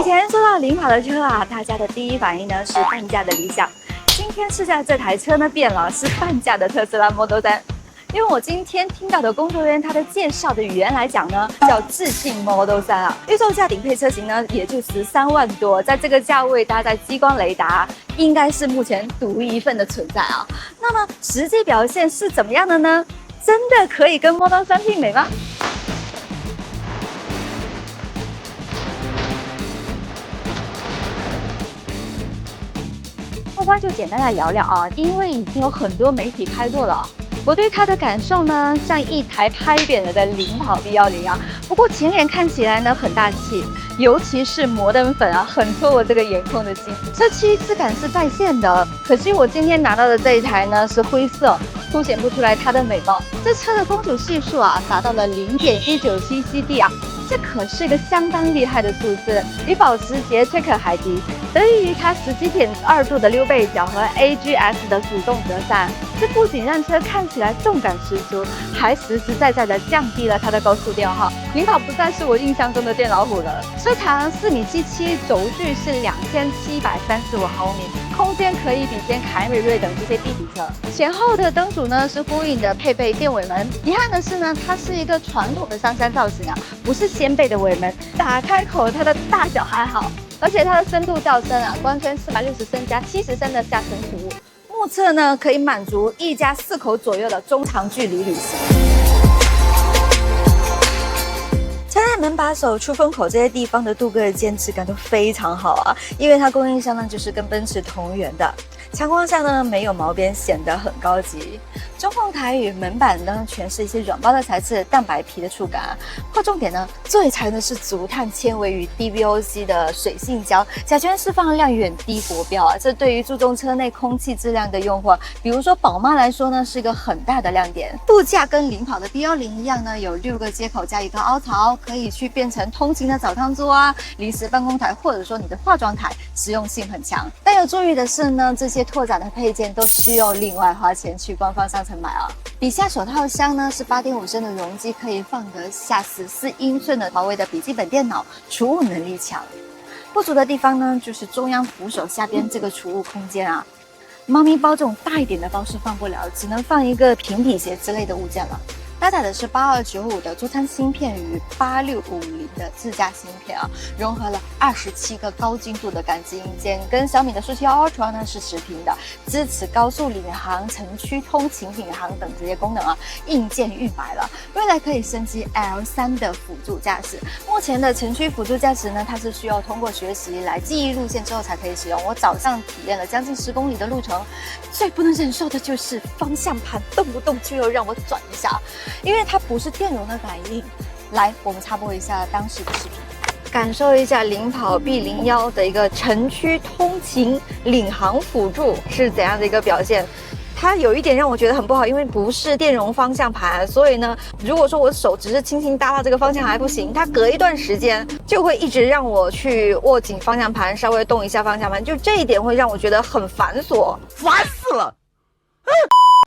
前说到领跑的车啊，大家的第一反应呢是半价的理想。今天试驾这台车呢变了，是半价的特斯拉 Model 3。因为我今天听到的工作人员他的介绍的语言来讲呢，叫致敬 Model 3啊，预售价顶配车型呢也就13万多，在这个价位搭载激光雷达，应该是目前独一份的存在啊。那么实际表现是怎么样的呢？真的可以跟 Model 3媲美吗？后方就简单的聊聊啊，因为已经有很多媒体开过了。我对它的感受呢，像一台拍扁了的领跑 B10啊。不过前脸看起来呢很大气，尤其是摩登粉啊，很戳我这个颜控的心。车漆质感是在线的，可惜我今天拿到的这一台呢是灰色，凸显不出来它的美貌。这车的公主系数啊达到了0.197cd啊，这可是一个相当厉害的数字，比保时捷 Taycan 还低。得益于它17.2度的溜背角和 AGS 的主动格栅，这不仅让车看起来动感十足，还实实在在的降低了它的高速电耗。领跑不再是我印象中的电老虎了。车长4.77米，轴距是2735毫米，空间可以比肩凯美瑞等这些地底车。前后的灯组呢是呼应的，配备电尾门。遗憾的是呢，它是一个传统的上山造型啊，不是掀背的尾门。打开口，它的大小还好。而且它的深度较深啊，光圈460升加70升的下沉服务。目测呢可以满足1家4口左右的中长距离旅行。车内门把手、出风口这些地方的镀铬件质感都非常好啊，因为它供应商呢就是跟奔驰同源的。强光下呢没有毛边，显得很高级。中控台与门板呢全是一些软包的材质，蛋白皮的触感啊。划重点呢，最才呢是竹碳纤维与 DVOC 的水性胶，甲醛释放量远低国标啊。这对于注重车内空气质量的用户，比如说宝妈来说呢，是一个很大的亮点。副驾跟领跑的 B10一样呢，有6个接口加一个凹槽，可以去变成通勤的澡堂桌啊、临时办公台，或者说你的化妆台，实用性很强。但有注意的是呢，这些拓展的配件都需要另外花钱去官方商城买啊。底下手套箱呢是8.5升的容积，可以放得下14英寸的华为的笔记本电脑，储物能力强。不足的地方呢就是中央扶手下边这个储物空间啊，猫咪包这种大一点的包是放不了，只能放一个平底鞋之类的物件了。搭载的是8295的座舱芯片与8650的自驾芯片啊，融合了27个高精度的感知硬件，跟小米的17 Ultra 呢是持平的，支持高速领航、城区通勤领航等这些功能啊，硬件预摆了。未来可以升级 L3 的辅助驾驶。目前的城区辅助驾驶呢，它是需要通过学习来记忆路线之后才可以使用。我早上体验了将近10公里的路程，最不能忍受的就是方向盘动不动就要让我转一下。因为它不是电容的感应。来，我们插播一下当时的视频，感受一下领跑 B01的一个城区通勤领航辅助是怎样的一个表现。它有一点让我觉得很不好，因为不是电容方向盘，所以呢，如果说我手只是轻轻搭到这个方向还不行，它隔一段时间就会一直让我去握紧方向盘，稍微动一下方向盘，就这一点会让我觉得很繁琐，烦死了。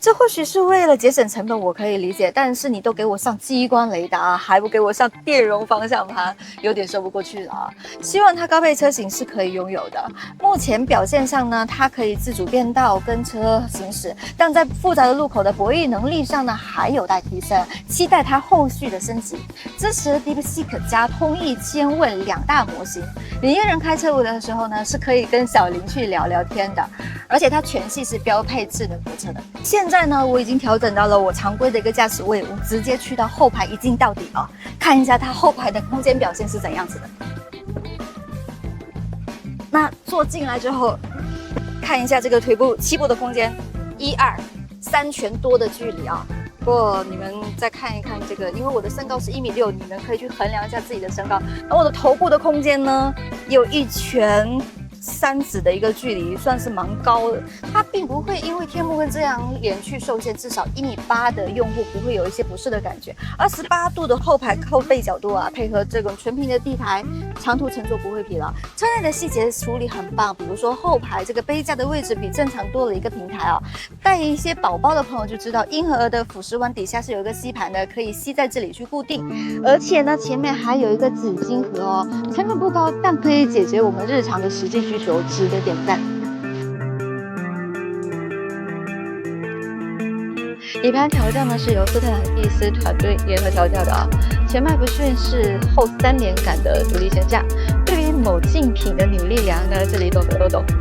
这或许是为了节省成本，我可以理解，但是你都给我上激光雷达，还不给我上电容方向盘，有点说不过去了啊！希望它高配车型是可以拥有的。目前表现上呢，它可以自主变道跟车行驶，但在复杂的路口的博弈能力上呢，还有待提升。期待它后续的升级，支持 DeepSeek 加通义千问2大模型。你一个人开车路的时候呢，是可以跟小林去聊聊天的，而且它全系是标配智能泊车的。现在呢，我已经调整到了我常规的一个驾驶位，我直接去到后排一镜到底啊，看一下它后排的空间表现是怎样子的。那坐进来之后，看一下这个腿部膝部的空间，1、2、3拳多的距离啊。不过你们再看一看这个，因为我的身高是1.6米，你们可以去衡量一下自己的身高。而我的头部的空间呢，有1拳3指的一个距离，算是蛮高的。它并不会因为天幕跟遮阳帘去受限，至少1.8米的用户不会有一些不适的感觉。28度的后排靠背角度啊，配合这种纯平的地台，长途乘坐不会疲劳。车内的细节处理很棒，比如说后排这个杯架的位置比正常多了一个平台啊。带一些宝宝的朋友就知道，婴儿的辅食碗底下是有一个吸盘的，可以吸在这里去固定。而且呢，前面还有一个纸巾盒哦，成本不高，但可以解决我们日常的实际需求，值得点赞。底盘调教呢是由斯特兰蒂斯团队联合调教的啊，前麦弗逊是后3连杆的独立悬架。对于某竞品的扭力梁呢，这里懂。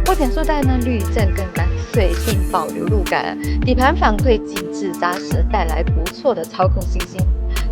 握减速带呢滤震更干脆，并保留路感。底盘反馈紧致扎实，带来不错的操控信心。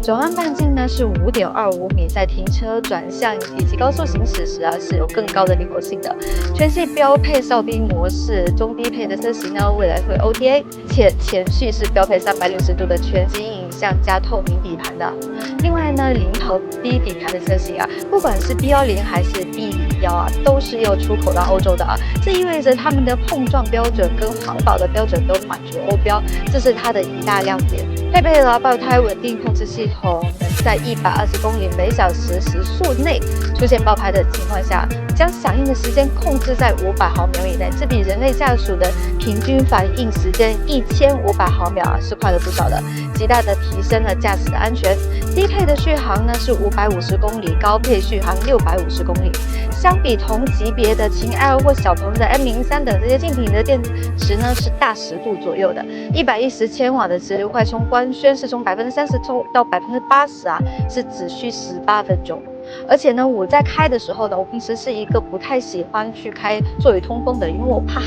转弯半径呢是5.25米，在停车、转向以及高速行驶时啊是有更高的灵活性的。全系标配哨兵模式，中低配的车型呢未来会 OTA， 且前续是标配360度的全景影像加透明底盘的。另外呢，零头低底盘的车型啊，不管是 B10还是 B01啊，都是要出口到欧洲的啊。这意味着他们的碰撞标准跟环保的标准都满足欧标，这是它的一大亮点。配备了爆胎稳定控制系统，能在120公里每小时时速内出现爆胎的情况下，将响应的时间控制在500毫秒以内，这比人类驾驶的平均反应时间1500毫秒是快了不少的，极大的提升了驾驶的安全。低配的续航呢是550公里，高配续航650公里。相比同级别的秦 L 或小鹏的 M03等这些竞品的电池呢是大10度左右的，110千瓦的直流快充官宣是从30%到80%啊，是只需18分钟。而且呢，我在开的时候呢，我平时是一个不太喜欢去开座椅通风的，因为我怕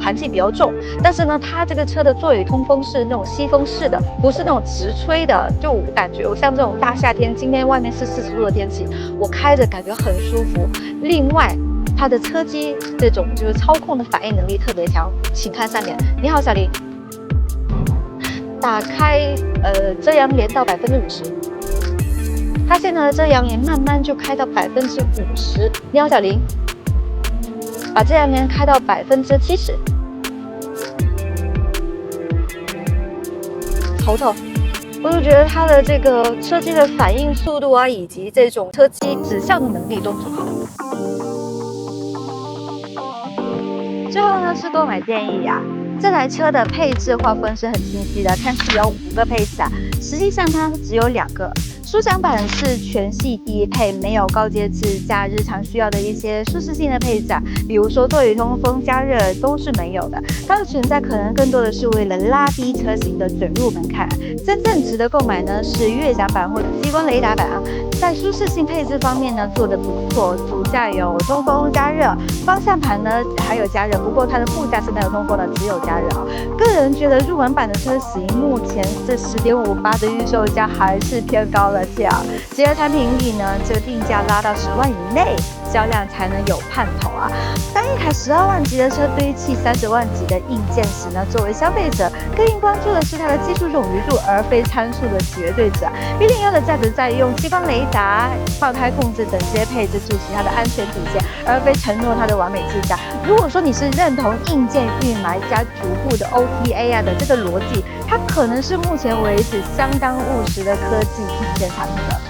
寒气比较重。但是呢，它这个车的座椅通风是那种吸风式的，不是那种直吹的，就感觉我像这种大夏天，今天外面是40度的天气，我开着感觉很舒服。另外，它的车机这种就是操控的反应能力特别强，请看3点。你好，小林，打开遮阳帘到50%。它现在的遮阳帘慢慢就开到50%。你好，小林，把遮阳帘开到70%。头，我就觉得它的这个车机的反应速度啊，以及这种车机指向的能力都很好。最后呢是购买建议啊。这台车的配置划分是很清晰的，看似有5个配置啊，实际上它只有2个。舒享版是全系低配，没有高阶自驾日常需要的一些舒适性的配置啊，比如说座椅通风、加热都是没有的。它的存在可能更多的是为了拉低车型的准入门槛。真正值得购买呢是悦享版或者激光雷达版啊，在舒适性配置方面呢做得不错，主驾有通风加热，方向盘呢还有加热，不过它的副驾是没有通风的，只有加热啊。个人觉得入门版的车型目前这10.58的预售价还是偏高了。结合产品力呢，这个定价拉到10万以内，销量才能有盼头啊。当一台12万级的车堆砌30万级的硬件时呢，作为消费者更应关注的是它的技术冗余度，而非参数的绝对值啊。1.6的价值在用激光雷达、爆胎控制等这些配置筑起它的安全底线，而非承诺它的完美自驾。如果说你是认同硬件预埋加逐步的 OTA 啊的这个逻辑，它可能是目前为止相当务实的科技品鉴产品了。